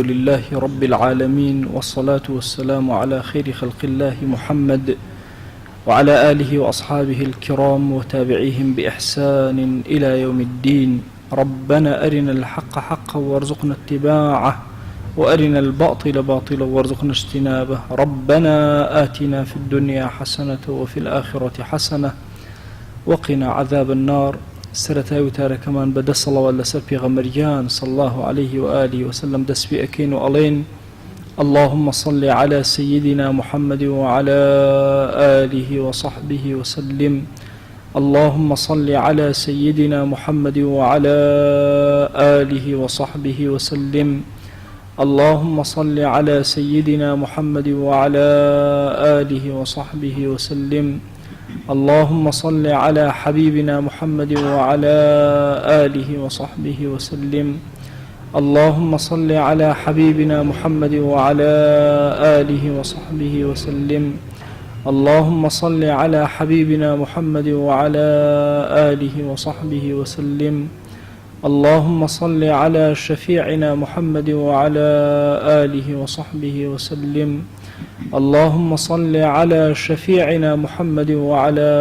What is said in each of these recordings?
لله رب العالمين والصلاة والسلام على خير خلق الله محمد وعلى آله وأصحابه الكرام وتابعيهم بإحسان إلى يوم الدين. ربنا أرنا الحق حقا وارزقنا اتباعه وأرنا الباطل باطلا وارزقنا اجتنابه. ربنا آتنا في الدنيا حسنة وفي الآخرة حسنة وقنا عذاب النار. سرتاي وتارا كمان بدا صلوات لسر پیغمبريان صلى الله عليه وآله وسلم دس بي أكين وألين. اللهم صل على سيدنا محمد وعلى آله وصحبه وسلم. اللهم صل على سيدنا محمد وعلى آله وصحبه وسلم. اللهم صل على سيدنا محمد وعلى آله وصحبه وسلم. اللهم صل على حبيبنا محمد وعلى آله وصحبه وسلم. اللهم صل على حبيبنا محمد وعلى آله وصحبه وسلم. اللهم صل على حبيبنا محمد وعلى آله وصحبه وسلم. اللهم صل على شفيعنا محمد وعلى آله وصحبه وسلم. اللهم صل على شفيعنا محمد وعلى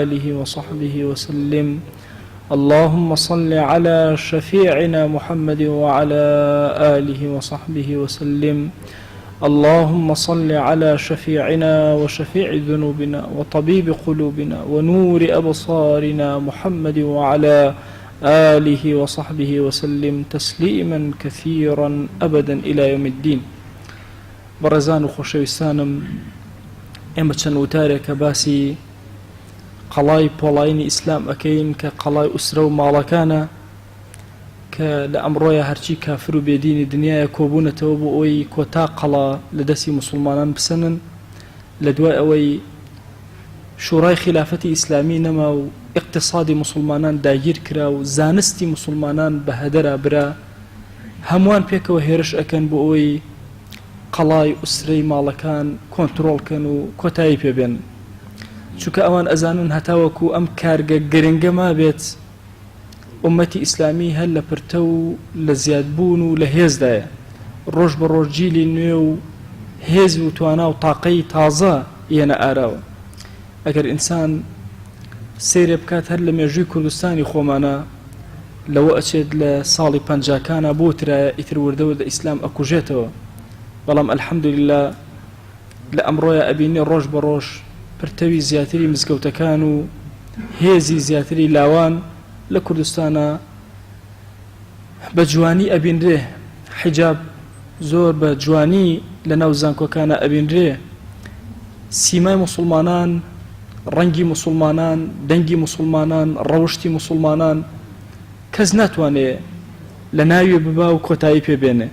آله وصحبه وسلم. اللهم صل على شفيعنا محمد وعلى آله وصحبه وسلم. اللهم صل على شفيعنا وشفيع ذنوبنا وطبيب قلوبنا ونور أبصارنا محمد وعلى آله وصحبه وسلم تسليما كثيرا أبدا إلى يوم الدين. بەڕێزان و خۆشەویستانم، ئێمە چەند وتارێکە باسی قەڵای پۆڵاینی ئیسلام ئەکەین کە قەڵای ئوسرە و ماڵەکانە کە لە ئەمڕۆیە هەرچی کافر و بێدینی دنیاە کۆبوونەتەوە بۆ ئەوەی کۆتا قەڵا لە دەستی موسڵمانان بسەنن لە دوای ئەوەی شوڕای خلافەتی ئیسلامی نەما و اقتصادی موسڵمانان داگیر کرا و زانستی موسڵمانان بە هەدەرا برا. هەمووان پێکەوە هێرش ئەکەن بۆ ئەوەی قەڵای ئوسرەی ماڵەکان کۆنتڕۆڵکەن و کۆتایی پێبێن، چونکە ئەوان ئەزانن هەتاوەکو ئەم کارگە گرنگە ما بێت ئومەتی ئیسلامی هەر لە پرتە و لە زیادبوون و لە هێزدایە. ڕۆژ بە ڕۆژ جیلی نوێ و هێز و توانا و تاقەی تازە یەنە ئاراوە. ئەگەر ئینسان سەیرێ بکات هەر لە مێژووی کوردستانی خۆمانە لەوە ئەچێت لە ساڵی پەنجاکانە بۆ ترایە ئیتر وردەوە لە ئیسلام ئەکوژێتەوە. بەڵام ئەلحەمدولیلا لە ئەمڕۆیە ئەبینێ ڕۆژ بە ڕۆژ پرتەوی زیاتری مزگەوتەکان و هێزی زیاتری لاوان لە کوردستانە بە جوانی ئەبینرێ. حیجاب زۆر بە جوانی لە ناو زانکۆکانە ئەبینرێ. سیمای موسڵمانان، ڕەنگی موسڵمانان، دەنگی موسڵمانان، ڕەوشتی موسڵمانان کەس ناتوانێت لە ناوی ببا و کۆتایی پێبێنێ،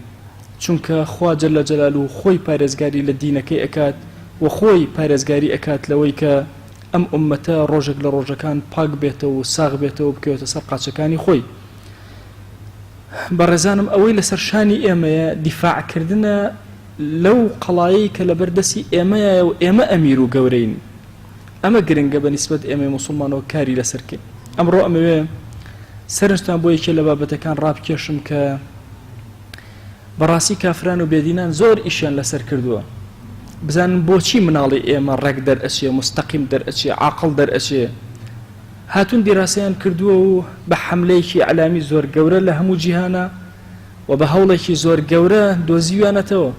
چونکە خوا جەل جەلالوو خۆی پارێزگاری لە دینەکەی ئەکات و خۆی پارێزگاری ئەکات لەوەی کە ئەم ئومەتە ڕۆژێک لە ڕۆژەکان پاک بێتەوە و ساغ بێتەوە بکەوێتە سەر قاچەکانی خۆی. بەڕێزانم، ئەوەی لەسەر شانی ئێمەیە دیفاعکردنە لەو قەڵایی کە لە بەردەستی ئێمەیە و ئێمە ئەمیر و گەورەین. ئەمە گرنگە بە نیسبەت ئێمەی موسڵمانەوە کاری لەسەرکەین. ئەمڕۆ ئەمەوێ سەرنجتان بۆ یەکێ لە بابەتەکان ڕابکێشم کە بەڕاستی کافران و بێدینان زۆر ئیشیان لەسەر کردووە. بزانن بۆچی مناڵی ئێمە ڕێک دەرئەچێ، مستەقیم دەرئەچێ، عاقڵ دەرئەچێ. هاتوون دیراسەیان کردووە و بە حەملەیەکی عەلامی زۆر گەورە لە هەموو جیهانە و بە هەوڵێکی زۆر گەورە دۆزیویانەتەوە.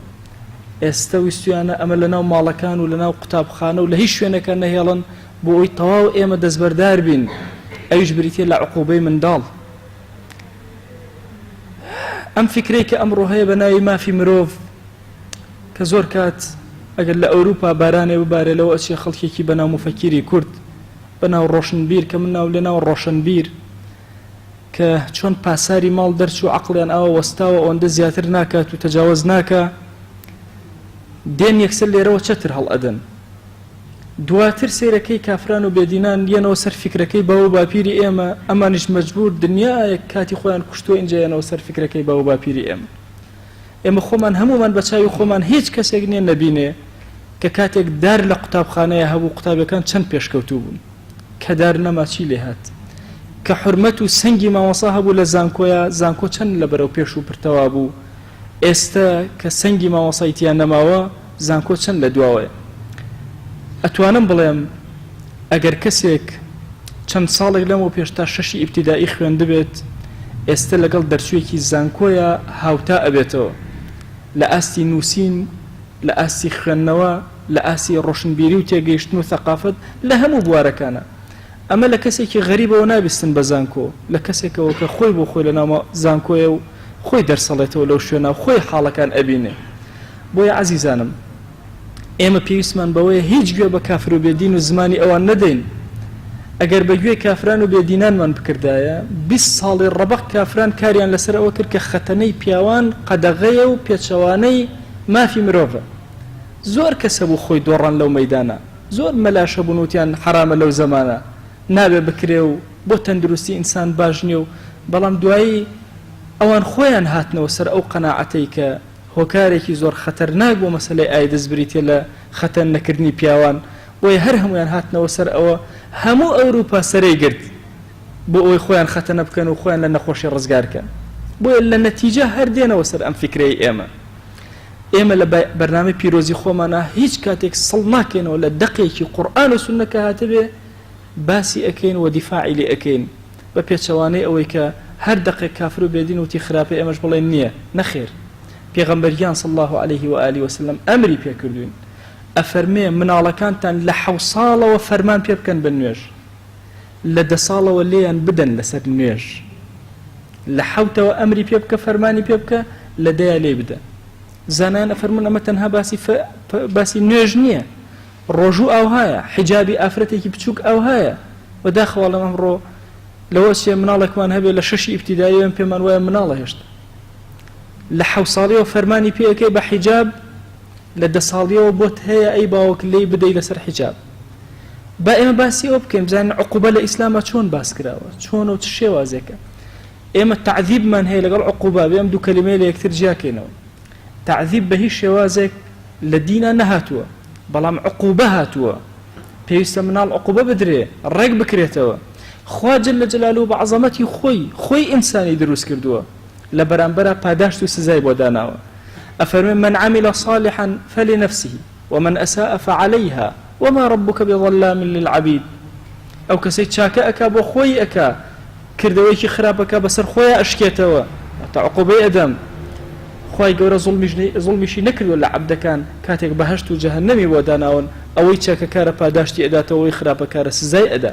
ئێستا ویستویانە ئەمە لە ناو ماڵەکان و لە ناو قوتابخانە و لە هیچ شوێنەکە نەهێڵن بۆ ئەوی تەواو ئێمە دەستبەردار بین، ئەویش بریتێ لە عقوبەی منداڵ. ئەم فکرەی کە ئەمڕۆ هەیە بە ناوی مافی مرۆڤ کە زۆر کات ئەگەر لە ئەوروپا بارانێ ببارێ لەوە ئەچێ خەڵکێکی بەناو مفەکیری کورد، بەناو ڕۆشنبیر کە من ناو لە ناو ڕۆشنبیر کە چۆن پاساری ماڵ دەرچوو عەقڵیان ئاوە وەستاوە ئەوەندە زیاتر ناکات و تەجاوز ناکە، دێن یەکسەر لێرەوە چەتر هەڵ ئەدەن. دواتر سیرەکەی کافران و بێدینان یەنەوە سەر فکرەکەی باو باپیری ئێمە، ئەمانیش مەجبور دنیایەک کاتی خۆیان کوشتووە اینجا یەنەوە سەر فکرەکەی باو باپیری ئێمە. ئێمە خۆمان هەمومان بە چاوی خۆمان هیچ کەسێک نییە نەبینێ کە کاتێک دار لە قوتابخانەیە هەبوو قوتابەکان چەند پێشکەوتوو بوون کە دار نەما چی لێ هات، کە حرمەت و سەنگی مامۆسا هەبوو لە زانکۆیە، زانکۆ چەند لە بەرەو پێش و پرتەوا بوو، ئێستا کە سەنگی ماوەسایتیان نەماوە زانکۆ چەند لە دواوەیە. ئەتوانم بڵێم ئەگەر کەسێک چەند ساڵێک لەمەوە پێش تا 6 ئیبتیدایی خوێندبێت ئێستا لەگەڵ دەرسوێکی زانکۆیە هاوتا ئەبێتەوە لە ئاستی نووسین، لە ئاستی خوێندنەوە، لە ئاسی ڕۆشنبیری و تێگەیشتن و ثەقافەت لە هەموو بوارەکانە. ئەمە لە کەسێکی غەریبەوە نابستن بە زانکۆ، لە کەسێکەوە کە خۆی بۆ خۆی لە ناوە زانکۆیە و خۆی دەرسەڵێتەوە لەو شوێنە و خۆی حاڵەکان ئەبینێ. بۆیە عەزیزانم ئێمە پێویستمان بەوەیە هیچ گوێ بە کافر و بێدین و زمانی ئەوان نەدەین. ئەگەر بەگوێ کافران و بێدینانمان بکردایە 20 ساڵی ڕەبەق کافران کاریان لەسەر ئەوە کرد کە خەتەنەی پیاوان قەدەغەیە و پێچەوانەی مافی مرۆڤە. زۆر کەسە بوو خۆی دۆڕان لەو مەیدانە، زۆر مەلاشە بوون وتیان حرامە لەو زەمانە نابێ بکرێ و بۆ تەندروستی ئینسان باش نییە و بەڵام دوایی ئەوان خۆیان هاتنەوە سەر ئەو قەناعەتەی کە هۆکارێکی زۆر خەتەرناک بۆ مەسەلەی ئایدز بریتێ لە خەتەن نەکردنی پیاوان، بۆیە هەر هەمویان هاتنەوە سەر ئەوە هەموو ئەوروپا سەرەی گرت بۆ ئەوی خۆیان خەتەنە بکەن و خۆیان لە نەخۆشی ڕزگارکەن. بۆیە لە نەتیجە هەردێنەوە سەر ئەم فکرەی ئێمە لە بەرنامەی پیرۆزی خۆمانە هیچ کاتێک سڵ ناکەینەوە لە دەقێکی قورئان و سوننەکە هاتبێ باسی ئەکەین و دیفاعی لێ ئەکەین بە پێچەوانەی ئەوەی کە هەر دەقێک کافر و بێدین وتی خراپە ئێمەش بڵێن نییە، نەخێر. پێغەمبەریان صلی الله عليه و آله وسلم ئەمری پێکردوین ئەفەرمێ مناڵەکانتان لە 7 ساڵەوە فەرمان پێ بکەن بە نوێژ، لە 10 ساڵەوە لێیان بدەن لەسەر نوێژ، لە 7ەوە ئەمری پێ بکە فەرمانی پێ بکە لە 10 لێ بدە. زانایان ئەفەرمون ئەمە تەنها باسی نوێژ نییە، ڕۆژوو ئەو هەیە، حیجابی ئافرەتێکی بچووک ئەو هەیە. وەداخەواڵە ئەمڕۆ لەوە چێ مناڵێکمان هەبێ لە 6 ئیبتیداییان پێمان وایە مناڵە هێشتا لە 7 ساڵیەوە فەرمانی پێەکەی بە حیجاب، لە 10 ساڵیەوە بۆت هەیە ئەی باوەک لێی بدەی لەسەر حیجاب. با ئێمە باسی ئەوە بکەین بزانین عقوبە لە ئیسلامە چۆن باس کراوە، چۆن و چ شێوازێکە. ئێمە تەعذیبمان هەیە لەگەڵ عقوبە، بێم دوو کەلیمەی لە یەکتر جیاکەینەوە. تەعذیب بە هیچ شێوازێک لە دینە نەهاتووە، بەڵام عقوبە هاتووە. پێویستە مناڵ عقوبە بدرێ، ڕێک بکرێتەوە. خوا جل جەلالوه بە عەزەمەتی خۆی ئینسانی دروست کردووە، لە بەرامبەرە پاداشت و سزای بۆ داناوە. ئەفەرمێ من عمل صالحا فلنفسه ومن أساء فعليها وما ربك بظلام للعبيد. ئەو کەسەی چاکە ئەکا بۆ خۆی ئەکا، کردەوەیکی خراپەکە بەسەر خۆیان ئەشکێتەوە تا عقوبەی ئەدەم. خوای گەورە زوڵمیشی نەکردووە لە عەبدەکان کاتێک بەهەشت و جەهەنەمی بۆ داناون، ئەوەی چاکەکارە پاداشتی ئەداتەوە، ئەوەی خراپەکارە سزای ئەدا.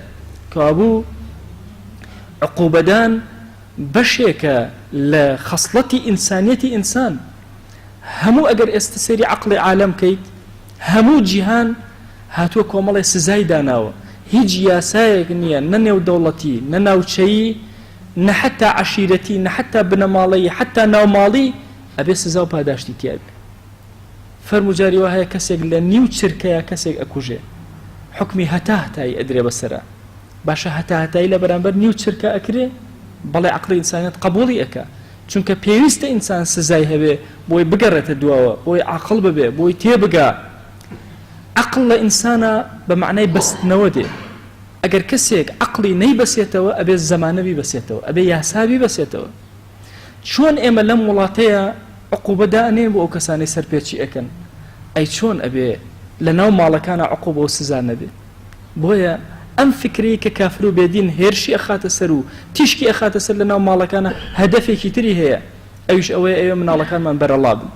کابوو عقوبەدان بەشێکە لە خەسڵەتی ئینسانیەتی ئینسان. هەموو ئەگەر ئێستا سەیری عەقڵی عالەم کەیت، هەموو جیهان هاتووە کۆمەڵی سزای داناوە. هیچ یاسایەک نییە، نە نێو دەوڵەتی، نە ناوچەیی، نە حتا عەشیرەتی، نە حتا بنەماڵەیی، حتا ناوماڵی ئەبێ سزا و پاداشتی تیابێ. فەرمو جاری وا هەیە کەسێک لە نیو چرکەیە کەسێک ئەکوژێ، حکمی هەتا هەتایی ئەدرێ بەسەرا. باشە هەتا هەتایی لە بەرامبەر نیو چرکە ئەکرێ، بەڵێ عەقڵی ئینسانیەت قبوڵی ئەکا، چونکە پێویستە ئینسان سزای هەبێ بۆی بگەڕێتە دواوە، بۆی عاقڵ ببێ، بۆی تێبگا. عەقڵ لە ئینسانە بە معنای بەستنەوە دێ. ئەگەر کەسێک عەقڵی نەیبەسێتەوە ئەبێ زەمانە بیبەسێتەوە، ئەبێ یاسا بیبەسێتەوە. چۆن ئێمە لەم وڵاتەیە عقوبە دائنێن بۆ ئەو کەسانی سەرپێچی ئەکەن، ئەی چۆن ئەبێ لە ناو ماڵەکانە عقوبە و سزا نەبێ؟ بۆیە ئەم فکری کە کافر و بێدین هێرشی ئەخاتە سەر و تیشکی ئەخاتە سەر لە ناو ماڵەکانە هەدەفێکی تری هەیە، ئەویش ئەوەیە ئێوە مناڵەکانمان بەرەڵا بن.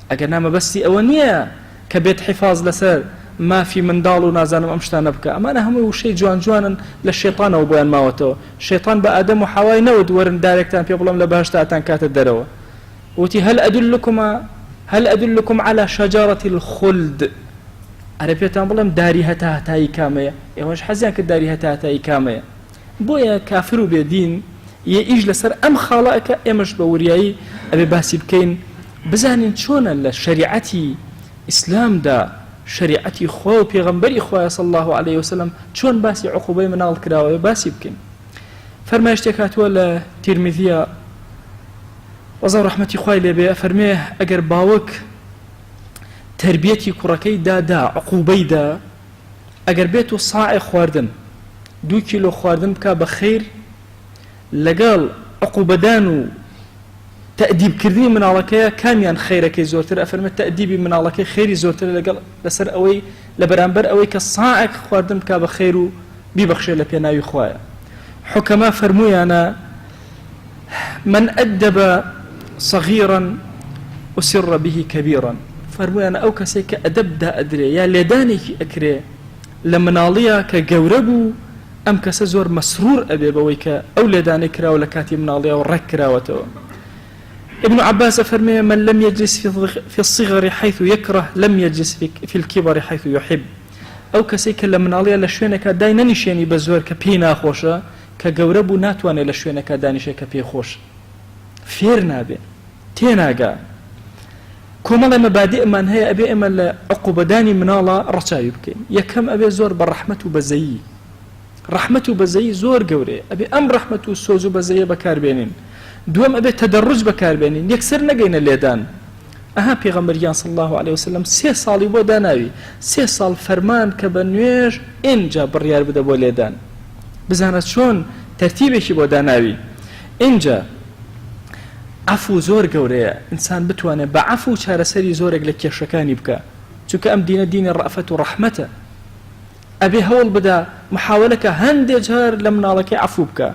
ئەگەر نامەبەستی ئەوە نییە کە بێت حیفاز لەسەر مافی منداڵ و نازانم ئەم شتانە بکە. ئەمانە هەمووی وشەی جوان جوانن لە شێطانەوە بۆیان ماوەتەوە. شێطان بە ئادەم و حەوای نەوت وەرن دارێکتان پێ بڵێم لە بەهەشتاتان کاتە دەرەوە. وتی هەل ئەدلکم على شەجەرەتی الخولد. ئەرە پێتان بڵێم داری هەتا هەتایی کامەیە؟ ئێوەش حەزیان کرد داری هەتا هەتایی کامەیە. بۆیە کافر و بێدین یە ئیش لەسەر ئەم خاڵەکە ئێمەش بە وریایی ئەبێ باسی بکەین، بزانین چۆنە لە شەریعەتی ئیسلامدا، شریعەتی خوا و پێغەمبەری خوایە صلی الله عليه وسلم چۆن باسی عقوبەی مناڵ کراوە باسی بکەین. فەرمایشتێک هاتووە لە تیرمیذیە وەزە ڕەحمەتی خوای لێبێ، فەرمێ ئەگەر باوک تربیەتی کوڕەکەی دادا، عقوبەی دا، ئەگەر بێت و ساعی خواردن 2 کیلۆ خواردن بکا بە خەیر، لەگەڵ عقوبەدان و تأديب كردني من علىکەیە کامیان خەیرەکەی زۆرتر ئەفەرمێت تەئدیبی مناڵەکەی خێری زۆرتر لەسەر ئەوەی لە بەرامبەر ئەوەی کە ساعێک خواردن بکا بە خێر و بیبەخشێ لە پێناوی خوایە. حکەما فەرموویانە من أدب صغيرا أسر به كبيرا، فەرموویانە ئەو کەسێک کە ئەدەبدا ئەدرێ یا لێدانێکی ئەکرێ لە مناڵیە کە گەورە بوو ئەم کەسە زۆر مەسرور ئەبێ بەوەی کە ئەو لێدانەی کراوە لە کاتی مناڵیە و ڕێک کراوەتەوە. ابن عباس فرمي من لم يجلس في الصغر حيث يكره لم يجلس في الكبر حيث يحب. أو كسيك لمن عليه لشوينك داينا نشيني بزور كبينا خوشة كجوربو ناتواني لشوينك دانيشي كبي خوش فير نابي تيناقا كومال مبادئ من هي أبي إما عقوبة داني من الله رشايب كين يكم أبي زور بالرحمة بزي رحمة بزي زور جوري أبي أم رحمة سوزو بزي بكاربينين دوام أبي تدرج بكاربينين يكسر نجينا الليدان أها پیغمبریان صلى الله عليه وسلم 3 ساڵی بۆ داناوی 3 ساڵ فەرمان کە بە نوێژ اینجا بڕیار بدە بۆ لێدان بزانە چۆن تەرتیبێکی بۆ داناوی اینجا عفو زۆر گەورەیە ئینسان بتوانێت بە عفو چارەسەری زۆرێک لە کێشەکانی بکە چونکە ئەم دینە دینی ڕەفەت و ڕەحمەتە ئەبێ هەوڵ بدە محاولەکە هەندێک جار لە مناڵەکەی عفو بکە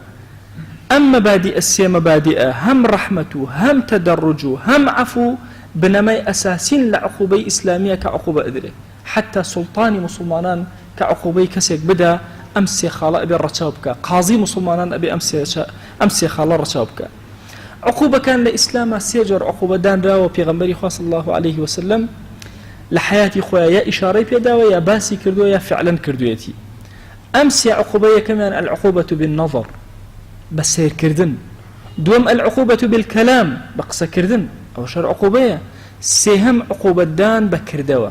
ئەم مەبادئ السێ مەبادئە هەم ڕەحمەت و هەم تەدەڕج و هەم عفو بنماي أساسين لعقوبة إسلامية كعقوبة أدري حتى سلطاني مسلمانان كعقوبة كسيك بدا أمسي خالا أبي الرشابك قاضي مسلمانان أبي أمسي خالا الرشابك عقوبة كان لإسلام سيجر عقوبة دان راو بيغمبري خاص الله عليه وسلم لحياتي خويا يا إشارة بيداوة يا باسي كردو يا فعلا كردويتي أمسي عقوبة كمان العقوبة بالنظر بسير كردن دوم العقوبة بالكلام بقصة كردن أو شر عقوبة سهم عقوبة دان بكردوا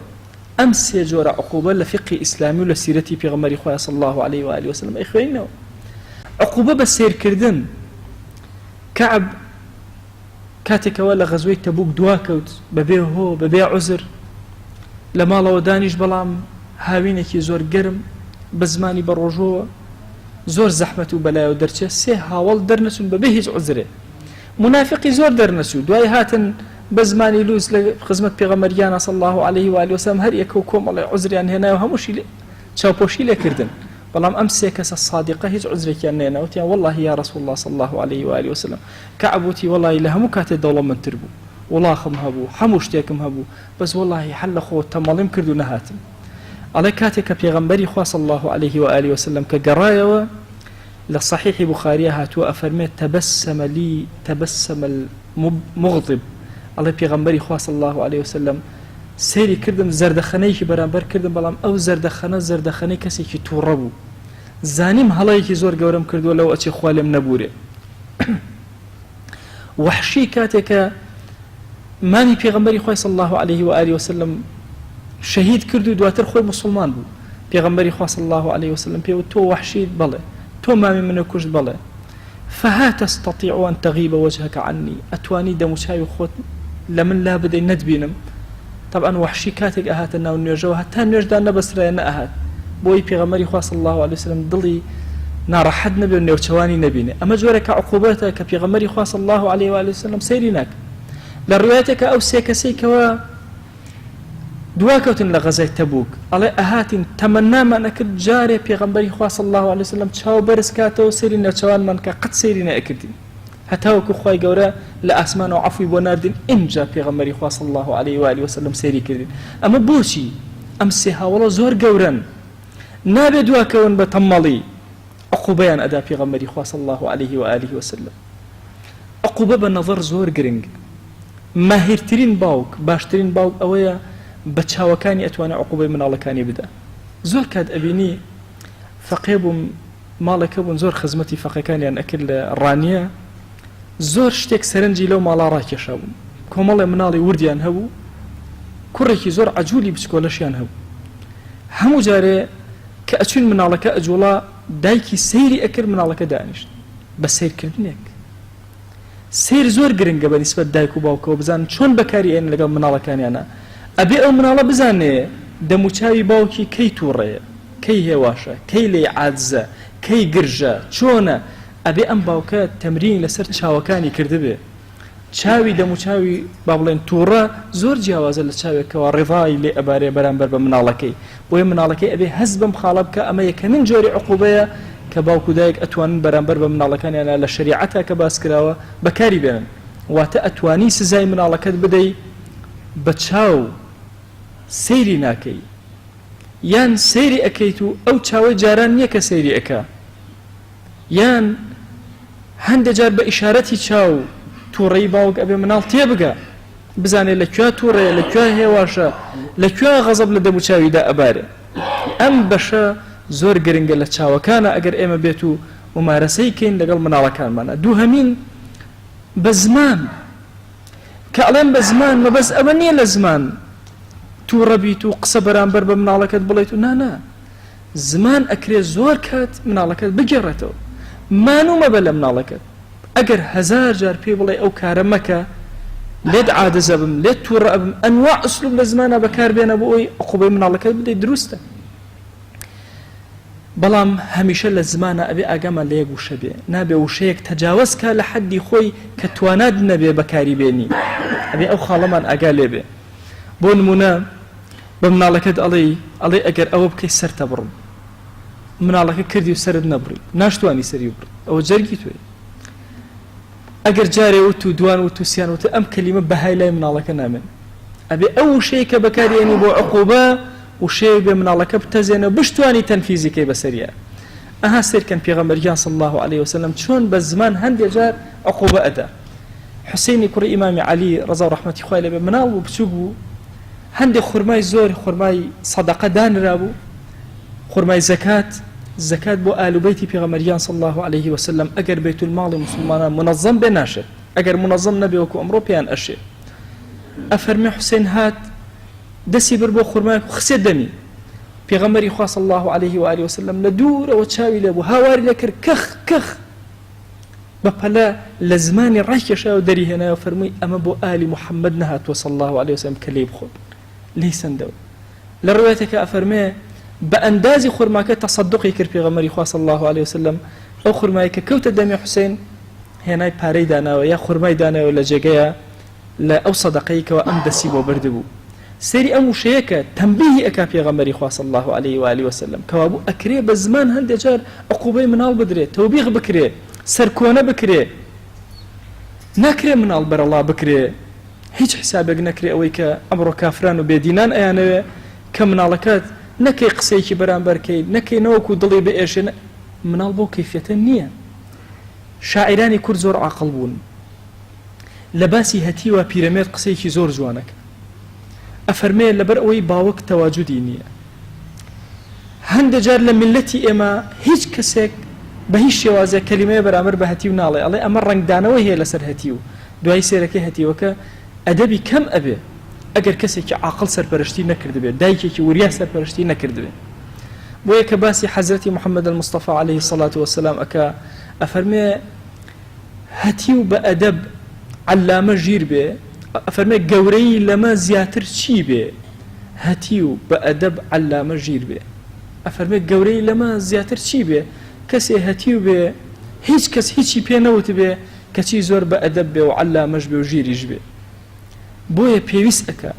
أمس يجور عقوبة لفقه إسلامي ولسيرتي في غمر إخوة صلى الله عليه وآله وسلم إخواننا عقوبة بسير كردن كعب كاتك ولا غزوة تبوك دواكوت ببيع هو ببيع عذر لما لو دانيش بلام هاوينك زور قرم بزماني بالرجوع زور زحمة وبلاء ودرجة سه هاول درنسون ببيهج عذره منافقي زور درنسو دوای هاتن بزماني لوز لخدمة پیغمبریان صلى الله عليه وآله وسلم هر يكو كوم الله عذريان هنا وهموشي چاوپۆشی لێکردن بەڵام ئەم سێ کەسە صادقە هیچ عذرێکیان نێنا وتیان والله يا رسول الله صلى الله عليه وآله وسلم كعبوتي والله لە هەموو کاتێ دەوڵەمەندتر بوو وڵاخم هەبوو هەموو شتێکم هەبوو بەس والله حل خۆ تەمەڵیم کرد و نەهاتم ئەڵێ کاتێک کە پێغەمبەری خوا صلى الله عليه وآله وسلم کە گەڕایەوە لصحيح بخاري هاتوا أفرميت تبسم المغضب الله بيغمبري خوا صلى الله عليه وسلم سيري كردم زردخانيكي برانبر كردم بلام أو زردخاني كسيكي توربو زانيم هلايكي زور قورم كردو لو أتي خوالم نبوري وحشي كاتك ماني بيغمبري خوا صلى الله عليه وآله وسلم شهيد كردو دواتر خوي مسلمان بو بيغمبري خوا صلى الله عليه وسلم بيوتو وحشي بلي تو مامي من كوش بلا فها تستطيع أن تغيب وجهك عني أتواني دموشاي خوت لمن لا بدي ندبينم طبعا وحشي كاتك أهات الناو نيوجو حتى نيوجدان نبس رأينا أهات بوي بيغمري خواه صلى الله عليه وسلم ضلي نار حد نبي ونيوشواني نبيني أما جورك عقوباتك بيغمري خواه صلى الله عليه وآله وسلم سيريناك لروايتك أو سيكا دواكوتن لغزاي تبوك على أهاتين تمنى ما نكد جاري بيغمبري خواه صلى الله عليه وسلم تشاو برسكاتو سيرين نوشوان من قد سيرين أكدين هتاوكو خواهي قورا لأسمان وعفوي بوناردين إنجا بيغمبري خواه صلى الله عليه وآله وسلم سيري كدين أما بوشي أمسيها والله زور قوران نابي دواكوان بتمالي عقوبيان أدا بيغمبري خواه صلى الله عليه وآله وسلم عقوبة بنظر زور قرنج ماهرترين باوك باشترين باوك أويا بچاوەکانی ئەتوانێ عقوبەی مناڵەکانی بدا زۆر کات ئەبینی فەقێ بووم ماڵێکە بوون زۆر خزمەتی فەقەکانیان ئەکرد لە ڕانیە زۆر شتێک سەرنجی لەو ماڵا ڕاکێشا بوو کۆمەڵێ مناڵی وردیان هەبوو کوڕێکی زۆر عەجوولی بچکۆلەشیان هەبوو هەموو جارێ کە ئەچوون مناڵەکە ئەجوڵا دایکی سەیری ئەکرد مناڵەکە دانیشت بە سەیرکردنێک سەیر زۆر گرنگە بە نیسبەت دایک و باوکەوە بزانن چۆن بەکاری ئێن لەگەڵ مناڵەکانیانە ئەبێ ئەو مناڵە بزانێ دەموچاوی باوکی کەی تووڕەیە کەی هێواشە کەی لێ عاجزە کەی گرژە چۆنە ئەبێ ئەم باوکە تەمرین لەسەر چاوەکانی کردبێ چاوی دەموچاوی با بڵێن تووڕە زۆر جیاوازە لە چاوێکەوە ڕێڤای لێ ئەبارێ بەرامبەر بە مناڵەکەی بۆیە مناڵەکەی ئەبێ هەست بەم خاڵە بکە ئەمە یەکەمین جۆری عقوبەیە کە باوکو دایک ئەتوانن بەرامبەر بە مناڵەکانیان لە شریعەتە کە باس کراوە بەکاری بێنن واتە ئەتوانی سزای مناڵەکەت بدەی بە چاو سەیری ناکەی یان سەیری ئەەکەیت و ئەو چاوەی جاران نییە کە سەیری ئەەکە یان هەندێک جار بە ئیشارەتی چاو تووڕەی باوک ئەبێ مناڵ تێبگە بزانێت لەکوێ تووڕەیە لەکوێ هێواشە لەکوێ غەزەب لە دەموچاویدا ئەبارێ ئەم بەشە زۆر گرنگە لە چاوەکانە ئەگەر ئێمە بێت و ممارەسەی کەین لەگەڵ مناڵەکانمانە دووهەمین بە زمان کە ئەڵێن بە زمان مەبەست ئەوە نییە لە زمان تووڕە بیت و قسە بەرامبەر بە مناڵەکەت بڵێیت و نانا زمان ئەکرێ زۆر کات مناڵەکەت بگێڕێتەوە مانومە بە لە مناڵەکەت ئەگەر 1000 جار پێ بڵێ ئەو کارە مەکە لێت عادەزە بم لێت تووڕە ئەبم ئەنواع ئوسلوب لە زمانە بەکاربێنە بۆ ئەوی عقوبەی مناڵەکەت بدەیت دروستە بەڵام هەمیشە لە زمانە ئەبێ ئاگامان لە یەک وشە بێ نابێ وشەیەک تەجاوز کە لە حەدی خۆی کە توانات نەبێ بەکاری بێنی ئەبێ ئەو خاڵەمان ئاگا لێ بێ بۆ نمونە بە مناڵەکەت ئەڵێ ئەگەر ئەوە بکەی سەرتە بڕم مناڵەکە کردی و سەرت نەبڕی ناشتوانی سەری بڕ ئەوە جەرگی توێ ئەگەر جارێ وت و دوان وت و سیان وتە ئەم کەلیمە بەهای لای مناڵەکە نامێن ئەبێ ئەو وشەیە کە بەکارێنی بۆ عقوبە وشەیە بێ مناڵەکە بتەزێنە بشتوانی تەنفیزیکەی بەسەریە ئەها سێرکەن پێغەمبەریان صلی الله عليه وسلم چۆن بە زمان هەندێک جار عقوبە ئەدا حوسێنی کوڕی ئیمامی عەلی ڕەزا و ڕەحمەتی خوای لێبێ مناڵ بوو بچووک بوو هەندێک خورمای زۆر خورمای سەدەقە دانرا بوو خورمای زەکات بۆ ئالوبەیتی پێغەمبەریان صلی الله عليه وسلم ئەگەر بەیت الماڵی موسڵمانان منەظەم بێ ناشێت ئەگەر منەظەم نەبێ وەکو ئەمڕۆ پێیان ئەشێ ئەفەرمێ حوسێن هات دەستی بر بۆ خورمای خسێ دەمی پێغەمبەری خوا صلی الله عليه و آله وسلم لە دوورەوە چاوی لێ بوو هاواری لێ کرد کەخ بەپەلە لە زمانی ڕاکێشا و دەری هێنایەوە فەرمووی ئەمە بۆ ئالی محەممەد نەهاتوە صلی الله عليه وسلم کە لێی بخۆن لێی سندەوە لە ڕوایەتێکە ئەفەرمێ بە ئەندازی خورماکە تەصەدوقی کرد پێغەمبەری خوا صلی الله عليه وسلم ئەو خورمای کە کەوتە دەمی حوسێن هێنای پارەی داناوە یا خورمای داناوە لە جێگەیە لە ئەو سەدەقەی کەوە ئەم دەسی بۆ بردبوو سەری ئەم وشەیەکە تەنبیهی ئەکا پێغەمبەری خوا صلی الله عليه و آله وسلم کەوا بوو ئەکرێ بە زمان هەندێک جار عقوبەی مناڵ بدرێت تەوبیخ بکرێ سەرکۆنە بکرێ ناکرێ مناڵ بەرەڵا بکرێ هیچ حسابێک نەکرێ ئەوەی کە ئەمڕۆ کافران و بێدینان ئەیانەوێ کە مناڵەکەت نەکەی قسەیەکی بەرامبەرکەی نەکەی نەوەکو دڵی بێئێشێ مناڵ بۆ کەیفیەتە نییە شاعرانی کورد زۆر عاقڵ بوون لە باسی هەتیوە پیرەمێرد قسەیەکی زۆر جوانەکە ئەفەرمێ لەبەر ئەوەی باوەک تەواجودی نییە هەندێک جار لە میلەتی ئێمە هیچ کەسێک بە هیچ شێوازە کەلیمەیە بەرامبەر بە هەتیو ناڵێ ئەڵێ ئەمە ڕنگدانەوەی هەیە لەسەر هەتیو دوای سێرەکەی هەتیوەکە ئەدەبی کەم ئەبێ ئەگەر کەسێکی عاقڵ سەرپەرشتی نەکردبێت دایکێکی وریا سەرپەرشتی نەکردبێت بۆیە کە باسی حەزرەتی محەممەد المستەفا عليه الصلاة والسلام ئەکا ئەفەرمێ هەتیو بە ئەدەب علامە ژیر بێ ئەفەرمێ گەورەی لەمە زیاتر چی بێ هەتیو بە ئەدەب علامە ژیر بێ ئەفەرمێ گەورەی لەمە زیاتر چی بێ کەسێ هەتیو بێ هیچ کەس هیچی پێ نەوت بێ کەچی زۆر بە ئەدەب بێ و علامەش بێ و ژیریش بێ بۆیە پێویست ئەکە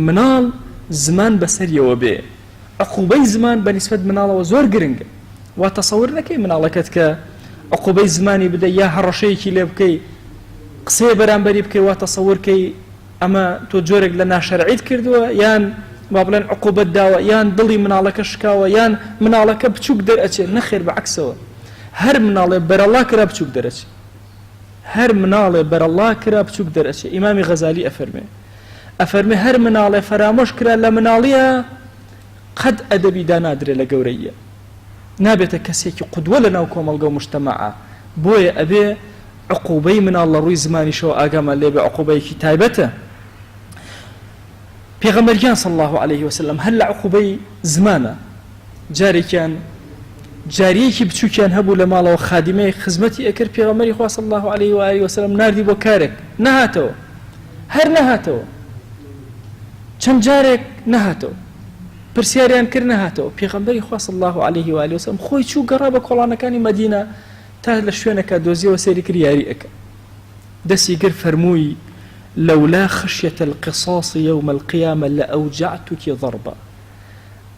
مناڵ زمان بەسەریەوە بێ عقوبەی زمان بەنسبەت مناڵەوە زۆر گرنگە وا تەسەور نەکەی مناڵەکەت کە عقوبەی زمانی بدە یا هەڕەشەیەکی لێ بکەی قسەیە بەرامبەری بکەی وا تەسەورکەی ئەمە تۆ جۆرێک لە ناشەرعیت کردووە یان با بڵێن عقوبەت داوە یان دڵی مناڵەکە شکاوە یان مناڵەکە بچووک دەرئەچێت نەخێر بەعکسەوە هەر مناڵێ بەرەڵا کرا بچووک دەرەچێت هەر مناڵێ بەرەڵا کرا بچووک دەرەچێت ئیمامی غەزالی ئەفەرمێ هەر مناڵێ فەرامۆش کرا لە مناڵیە قەد ئەدەبی دانادرێت لە گەورەیە نابێتە کەسێکی قودوە لە ناو کۆمەڵگە و مجتەمەعە بۆیە ئەبێ عقوبەی مناڵ لە ڕووی زمانیشەوە ئاگامان لێ بێ عقوبەیەکی تایبەتە پێغەمبەریان صلی الله عليه وسلم هەر لە عقوبەی زمانە جارێکیان جاریەکی بچووکیان هەبوو لە ماڵەوە خادیمەی خزمەتی ئەکرد پێغەمبەری خوا صلی الله عليه و آله وسلم ناردی بۆ کارێک نەهاتەوە هەر نەهاتەوە چەند جارێک نەهاتەوە پرسیاریان کرد نەهاتەوە پێغەمبەری خوا صلی الله عليه و آله وسلم خۆی چوو گەڕا بە کۆڵانەکانی مەدینە تا لە شوێنەکە دۆزیەوە سەیری کرد یاری ئەکە دسي قر فرموي لولا خشية القصاص يوم القيامة لأوجعتك ضربا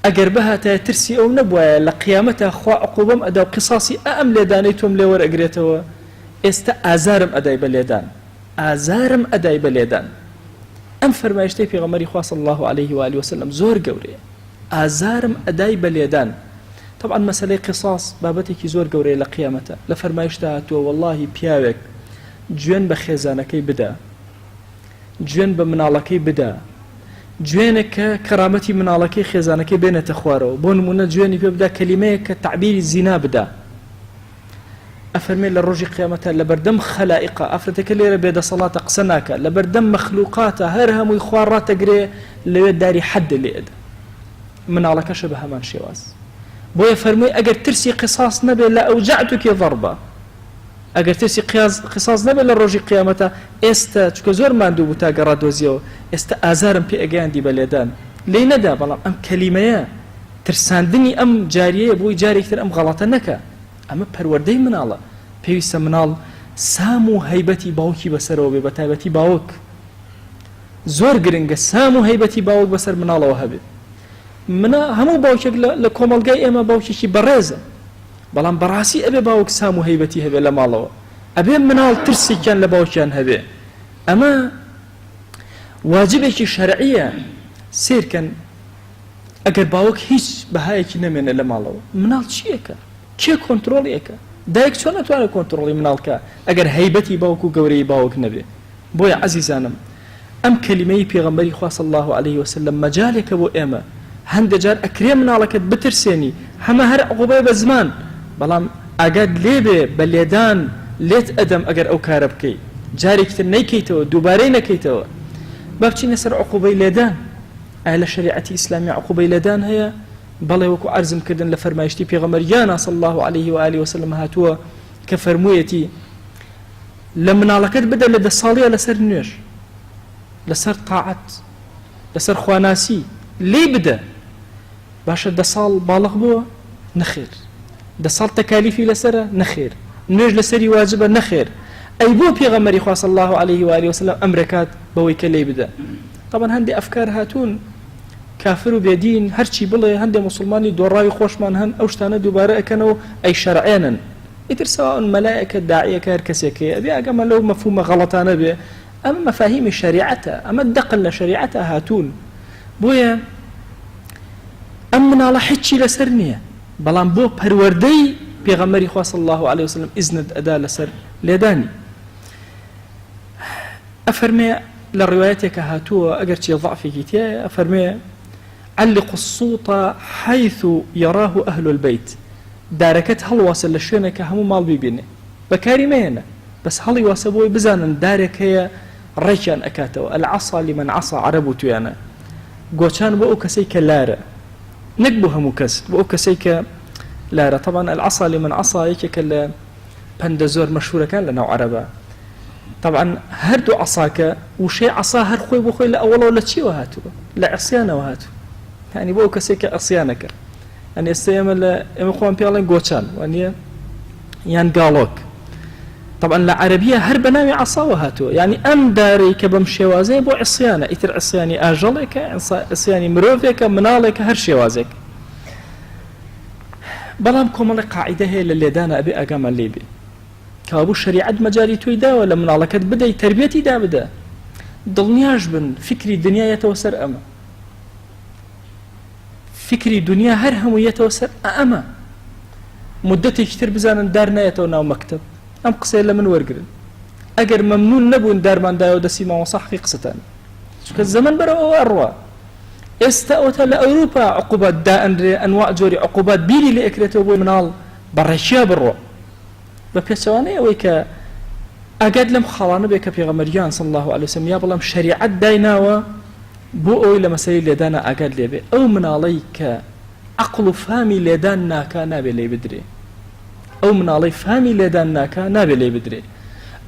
أجر بها ترسي أو نبوة لقيامتها خوا عقوبم أدا قصاصي أم لدانيتهم لور أجريتوا آزارم أداي باليدان آزارم أداي باليدان أم فرمايشتي في غمري خوا صلى الله عليه وآله وسلم زور قوري آزارم أداي باليدان طبعا مسألة قصاص بابتك زور قوري لقيامتها لفرمايشتها تو والله بياوك جوين بخزانكي بدا جوين بمنالكي بدا جوينك كرامتي منالكي خزانكي بين تخوارو بون من جويني بيبدا كلمه كتعبير الزنا بدا افرمي للرجي قيامتها لبردم خلائقه افرتك اللي بيد صلاه قسناك لبردم مخلوقاتها هرهم ويخوارات تقري اللي داري حد اللي اد منالك شبه من شواز بو يفرمي اجر ترسي قصاص نبي لا اوجعتك ضربه اگر تسی قصاص نبی لروجی قیامتا است چون زور مندو بوتا گرادوزیو است آزارم پی اگاندی بلیدان لی ندا بلام ام کلمه ترساندنی ام جاریه بوی جاری کتر ام غلطه نکا اما پروردهی مناله پیوست منال سامو هیبتی باوکی بسر و بتایبتی باوک زور گرنگ سامو هیبتی باوک بسر مناله و هبه منا همو باوکی لکومالگای اما باوکی کی برزه بلان براسي أبي باوك سامو هيبتي هبه لما الله أبي منال ترسي كان لباوكيان هبه أما واجبك شرعية سير كان أقر باوك هيش بهايك نمين لما الله منال شيئك كي كنتروليك دايك شو نتواني كنترولي منالك أقر هيبتي باوك وقوري باوك نبي بويا عزيزانم أم كلمي بيغمبري خواه صلى الله عليه وسلم مجالك بو إما هند جار أكريم منالك بترسيني هما هر عقوبة بزمان بلام اگد لیبه بلیدان لیت ادم اگر او کاربکی جاری کتر نیکیتو دوباره نکیتو بابچی نسر عقوبه لیدان اهل شریعت اسلامی عقوبه لیدان هيا بله وكو عرزم كردن لفرمايشتي پیغمبريانا صلى الله عليه وآله وسلم هاتوا كفرمويتي لما لقد بدأ لدى الصالية لسر نير لسر طاعت لسر خواناسي لي بدأ باشا دصال بالغ بوا نخير دصال تكاليفي لسره نخير نيج لسري واجبه نخير اي بو پیغمبري خوا صلى الله عليه واله وسلم امريكات بوي كلي بدا طبعا هندي افكار هاتون كافر وبيدين هرشي بلي هندي مسلماني دوراي خوشمان هن اوشتانه دوباره كانوا اي شرعينا يتر سواء ملائكه داعيه كركسكي ابي اقام له مفهوم غلطانه به اما مفاهيم شريعتها اما الدقل لشريعتها هاتون بويا امنا لحجي لسرنيه بلان بو پروردي پیغمبري خوا صلى الله عليه وسلم اذن ادا لسر ليداني افرمي للرواياتك هاتوا اقرتي ضعفي كيتيا افرمي علق الصوت حيث يراه اهل البيت داركت هل واصل لشينك هم مال بيبيني بكاريمين بس هل يواسبوي بزانا دارك هي ريشان اكاتو العصا لمن عصى عربوتو يعني قوشان بو كسيك لارا نقبوها مكس بو كسيك لارا طبعا العصا لمن عصى يكل بندزور مشهورة كان لنا عربا طبعا هردو عصاك وشي عصا هر خوي بخوي لا أولا ولا شي وهاتو لا عصيانة وهاتو يعني بو كسيك عصيانك يعني استيام إخوان بيالين قوشان يعني قالوك طبعا العربية هر بناوي عصا وهاتو يعني أم داري كبمشي وازي بو عصيانة إثر عصياني آجلك عصياني مروفيك منالك هر شوازك بلام كومالي قاعدة هي اللي دانا أبي أقام الليبي كابو الشريعة مجالي تويدا ولا منالك بدأ تربيتي دا بدأ ضلنياش بن فكري دنيا يتوسر أما فكري دنيا هرهم يتوسر أما مدتي كتير بزانا دارنا يتونا ومكتب أم قصي من ورقرن أجر ممنون نبون دارمان دايو دسي ما وصح قصتان شو الزمن برا أروى استأوت لأوروبا عقوبات دا أنواع جوري عقوبات بيلي لإكرته بوي منال برشيا برو بكسواني ويكا أجد لم خلانه بك في غمريان صلى الله عليه وسلم يا بلام شريعة دايناوا بو أوي لمسائل لدانا أجد لي أو من عليك عقل فهمي لدانا كان بلي بدري أو من علي فهمي لدان ناكا نابي لي بدري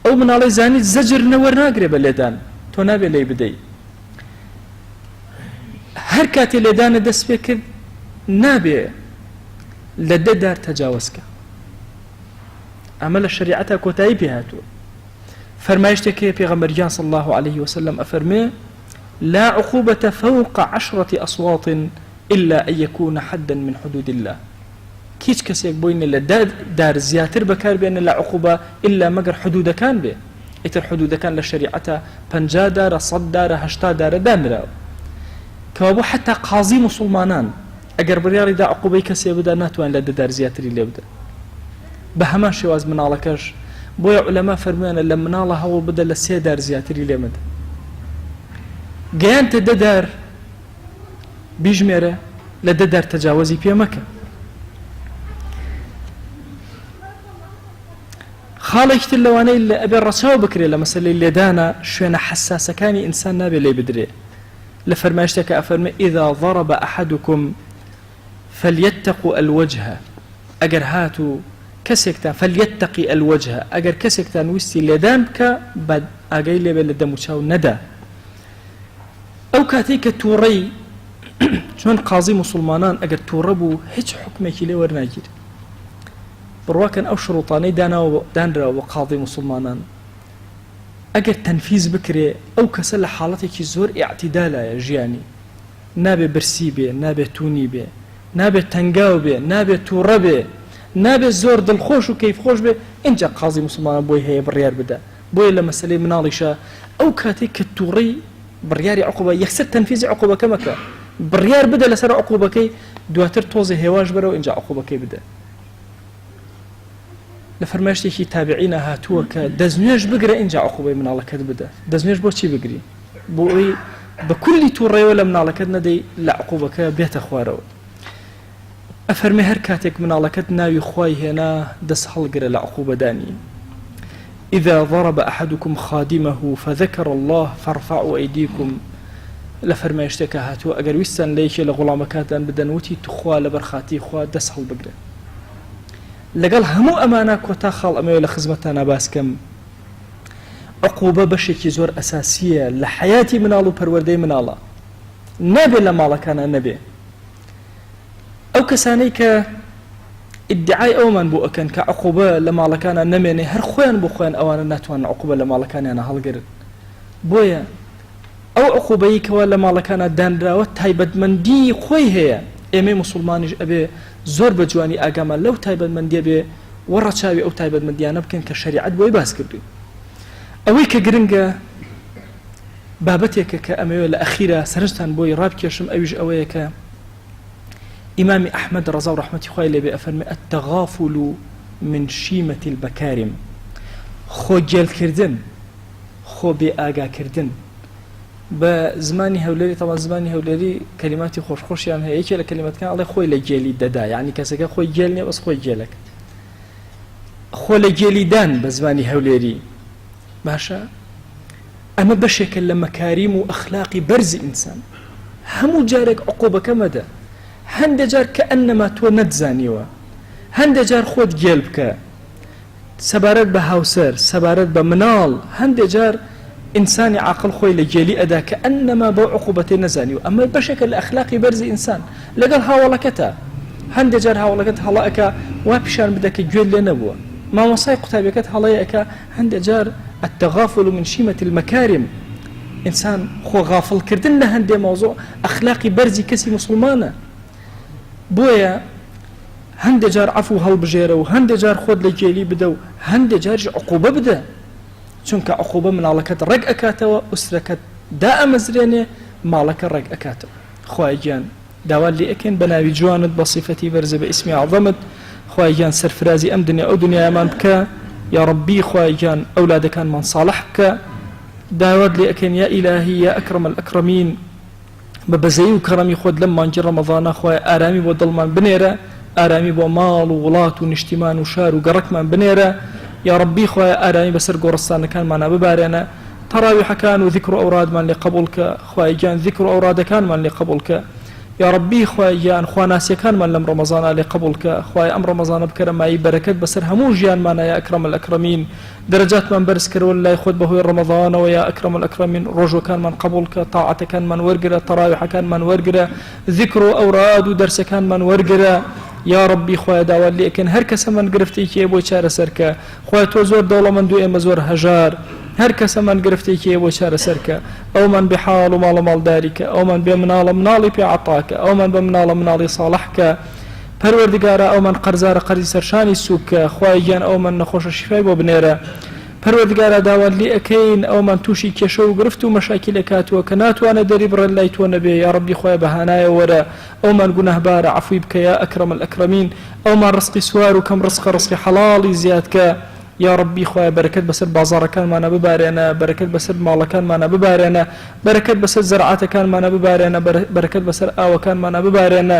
أو من علي زاني زجر نور ناقرب لدان تو نابي لي بدي هركاتي لدان دس بكر نابي لدى دار تجاوزك عمل الشريعة كوتاي بهاتو فرمايشتك پیغمبر صلى الله عليه وسلم أفرمي لا عقوبة فوق 10 أصوات إلا أن يكون حدا من حدود الله كيش كسيك بوين اللي دار زياتر بكار بأن لا عقوبة إلا مقر حدود كان به إتر حدود كان للشريعة 50 دار 100 دار 80 دار دانرا كوابو حتى قاضي مسلمانان أقر برياري دا عقوبة كسي بدا ناتوان لدى دار زياتري اللي بدا بهمان شواز من علاكاش بويا علماء فرميانا لما الله هو بدا لسي دار زياتري اللي مدى قيانت دا دار بيجميرة لدى دار تجاوزي بيا مكة خاليشت اللواني اللي أبي الرساو بكري لمسألة اللي دانا شوينا حساسة كاني إنسان نابي اللي بدري لفرماشتك أفرمي إذا ضرب أحدكم فليتقوا الوجه أجر هاتو كسكتان فليتقي الوجه أجر كسكتان وستي لدامك بعد أجي لي بلدموشاو ندى أو كاتيك توري شون قاضي مسلمانان أجر توربو هيج حكمك لي ورناجير برواكن أو شروطاني دانرا وقاضي مسلمانان أجر تنفيذ بكري أو كسل حالتك زور اعتدالا يا جياني نابي برسي بي نابي توني بي نابي تنقاو بي نابي تورا بي نابي زور دلخوش وكيف خوش بي إنجا قاضي مسلمان بوي هي بريار بدا بوي لما سلي منالشا أو كاتي كالتوري برياري عقوبة يخسر تنفيذ عقوبة كمكا بريار بدا لسر عقوبة كي دواتر توزي هواش برا وإنجا عقوبة كي بدا لفرماشتي كي تابعينا هاتوك دزنياش بقرا إنجا عقوبة من الله كد بدا دزنياش بو چي بقري بوي بكل توري ولا من الله كد ندي لا عقوبة كي بيت أخوارو أفرمي هركاتك من الله كد ناوي خواي هنا دس حلقر لعقوبة داني إذا ضرب أحدكم خادمه فذكر الله فارفعوا أيديكم لفرماشتك هاتو أقر ويستان ليش لغلامكاتان بدنوتي تخوا لبرخاتي خوا دس حل بقرا لقال همو أماناك وتاخال أميو لخزمتنا باسكم عقوبة بشكي زور أساسية لحياتي من الله وبروردي من الله نبي لما الله كان نبي أو كسانيك ادعاء أومن بو أكن كعقوبة لما الله كان نميني هر خوان بو خوان أوانا ناتوان عقوبة لما الله كان أنا هالقرد بويا أو عقوبيك ولما الله كان دانرا وتايبد من دي خوي هي ئێمە مسلمانیش ئەبێ زۆر بە جوانی ئاگامان لەو تایبەتمەندیە بێ وەڕەچاوی ئەو تایبەتمەندیانە بکەن کە شەریعەت بۆی باس کردوین. ئەوەی کە گرنگە بابەتێکە کە ئەمەوێت لە ئەخیرە سەرنجتان بۆی ڕابکێشم ئەویش ئەوەیە کە ئیمامی ئەحمەد ڕەزا و ڕەحمەتی خوای لێبێ ئەفەرمێ التغافل من شیمة البەکارم، خۆگێلکردن، خۆ بێ ئاگاکردن. بە زمانی هەولێری تەواو زمانی هەولێری کەلیماتی خۆشخۆشیان هەیە. یەکێ لە کەلیماتەکان ئەڵێ خۆی لە گێلی دەدا، یعنی کەسەکە خۆی گێل نییە بەس خۆی گێلەکە. خۆ لە گێلی دان بە زمانی هەولێری باشە. ئەمە بەشێکە لە مەکاریم و ئەخلاقی بەرزی ئینسان. هەموو جارێک عقوبەکە مەدە، هەندێک جار کە ئەنەما تۆ نەتزانیوە، هەندێک جار خۆت گێل بکە سەبارەت بە هاوسەر، سەبارەت بە مناڵ. هەندێک جار إنساني عاقل خوي لجيلي أدا كأنما بو عقوبتين نزانيو. أما بشكل أخلاقي برز إنسان لقال هاولكتا هند جار هاولكتا هلاك وابشان بدك جويل لنبوه ما وصاي قتابيكت هلاك هند جار التغافل من شيمة المكارم. إنسان خو غافل كردن هند موضوع أخلاقي برزي كسي مسلمانة بويا هند جار عفو هالبجيرة وهند جار خود لجيلي بدو هند جار عقوبة بدا چونکە عقوبە مناڵەکەت ڕێک ئەکاتەوە، ئوسرەکەت دائەمەزرێنێ، ماڵەکە ڕێک ئەکاتەوە. خوای گیان داوا لێ ئەکەین بە ناوی جوانت بە صیفەتی بەرزە بە ئیسمی عەظەمت. خوای گیان سەرفرازی ئەم دنیا ئەو دنیامان بکە. یا ڕەبی خوای گیان ئەولادەکانمان ساڵح بکە. داوات لێ ئەکەین یا ئیلاهی یا ئەکرەم الئەکرەمین بە بەزەیی و کەڕەمی خۆت لەم مانگی ڕەمەضانە خوای ئارامی بۆ دڵمان بنێرە، ئارامی بۆ ماڵ و وڵات و نیشتیمان و شار و گەڕەکمان بنێرە. يا ربي خويا آرامي بسر قرصان كان معنا ببارنا تراويح كان وذكر أوراد من لقبولك خويا جان ذكر أوراد كان من لقبولك يا ربي خويا جان خويا ناس كان من لم رمضان لقبولك خويا أم رمضان بكرم معي بركة بسر همو جان معنا يا أكرم الأكرمين درجات من برسكر ولا يخد به رمضان ويا أكرم الأكرمين رجو كان من قبولك طاعة كان من ورقرة تراويح كان من ورقرة ذكر أوراد ودرس كان من ورقرة يا ربي خويا داوا لكن هر کس من گرفتی که بو چاره سرکه خويا تو زور دولمندو ام زور هجار هەر کەسەمان گرفتێکی بۆ چارەسەرکە ئەومان بێ حاڵ و ماڵە ماڵداریکە ئەومان بێ مناڵە مناڵی پێعەتاکە ئەومان بە مناڵە مناڵی ساڵحکە پەروەردگارە ئەومان قەرزارە قەرزی سەرشانی سووکە خوای گیان ئەومان نەخۆشە شیفای بۆ بنێرە پەروەردگارە داوات لێ ئەکەین ئەومان تووشی کێشە و گرفت و مەشاکیل ئەکاتووە کە ناتوانە دەری بڕێن لای تۆ نەبێ یا ڕەبی خوای بەهانایە وەرە ئەومان گونەهبارە عەفوی بکە یا ئەکرەم الئەکرەمین ئەومان ڕزقی سوار و کەم ڕزقی حەڵاڵی زیادکە یا ڕەبی خوای بەرەکەت بەسەر بازاڕەکانمانە ببارێنە بەرەکەت بەسەر ماڵەکانمانە ببارێنە بەرەکەت بەسەر زەرعاتەکانمانە ببارێنە بەرەکەت بەسەر ئاوەکانمانە ببارێنە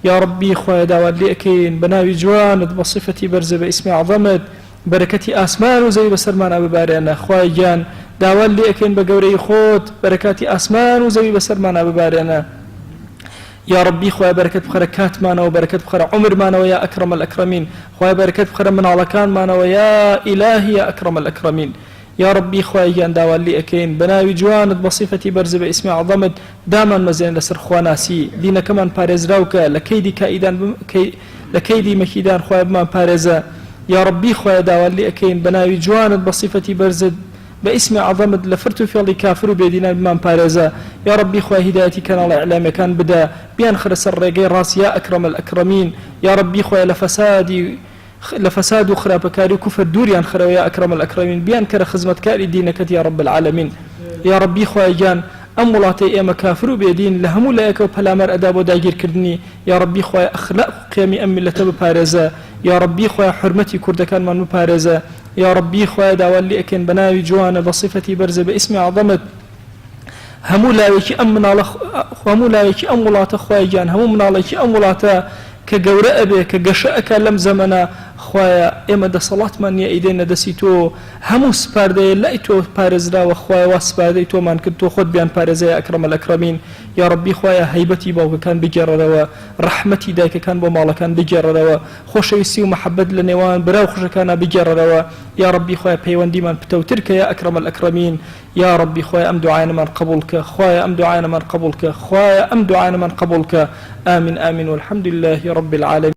یا ڕەبی خوای داوات لێ ئەکەین بە ناوی جوانت بە صفەتی بەرزە بە ئیسمی عەظەمت بەرەکەتی ئاسمان و زەوی بەسەرمانە ببارێنە خوای گیان داوات لێ ئەکەین بە گەورەی خۆت بەرەکاتی ئاسمان و زەوی بەسەرمانە ببارێنە یا ڕەبی خوای بەرەکەت بخەرە کاتمانەوە بەرەکەت بخەرە عومرمانەوە یا ئەکرەم الئەکرەمین خوای بەرەکەت بخەرە مناڵەکانمانەوە یا ئیلاهی یا ئەکرەم الئەکرەمین یا ڕەبی خوای گیان داوات لێ ئەکەین بە ناوی جوانت بە صیفەتی بەرزە بە ئیسمی عەظەمت دامان مەزێن لەسەر خواناسی دینەکەمان پارێزراوکە لە کەیدی کائیدان لە کەیدی مەکیدان خوای بمان پارێزە یا ڕەبی خوای داوات لێ ئەکەین بە ناوی جوانت بە صیفەتی بەرزت بە ئیسمی عەظەمت لە فرت و فێڵی کافر و بێدینان بمان پارێزە یا ڕەبی خوای هیدایەتی کەناڵی ئیعلامەکان بدە بیان خرە سەر ڕێگەی ڕاست یا ئەکرەم الئەکرەمین یا ڕەبی خوای لە فەساد و خراپەکاری و کوفر دووریان خەرەوە یا ئەکرەم الئەکرەمین بیان کەرە خزمەتکاری دینەکەت یا ڕەب العالەمین یا ڕەبی خوای گیان ئەم وڵاتی ئێمە کافر و بێدین لە هەموو لایەکەوە پەلامەر ئەدا بۆ داگیرکردنی یا ڕەبی خوای ئەخلاق و قیەمی ئەم میلەتە بپارێزە یا ڕەبی خوای حورمەتی کوردەکانمان بپارێزە یا ڕەبی خوای داوات لێ ئەکەین بە ناوی جوانە بە صیفەتی بەرزە بە ئیسمی عەظەمت هەموو لاوێکی ئەم وڵاتە خوای گیان هەموو مناڵێکی ئەم وڵاتە کە گەورە ئەبێ کە گەشە ئەکا لەم زەمەنە خوایە ئێمە دەسەڵاتمان نییە ئیدەینە دەستی تۆ هەموو سپاردەیە لای تۆ پارێزراوە خوایە وا سپاردەی تۆمان کرد تۆ خۆت بیان پارێزەیە ئەکرەم الئەکرەمین یا ڕەبی خوایە هەیبەتی باوکەکان بگێڕەرەوە ڕەحمەتی دایکەکان بۆ ماڵەکان بگێڕەرەوە خۆشەویستی و مەحەبەت لە نێوان برا و خوشەکانە بگێڕەرەوە یا ڕەبی خوایە پەیوەندیمان پتەوتر کە یا ئەکرەم الئەکرەمین یا ڕەبی خوایە ئەم دوعایەمان قبول کە خوایە ئەم دوعایەمان قبول کە خوایە ئەم دوعایەمان قبول کە آمین آمین والحمد لله رب العالمين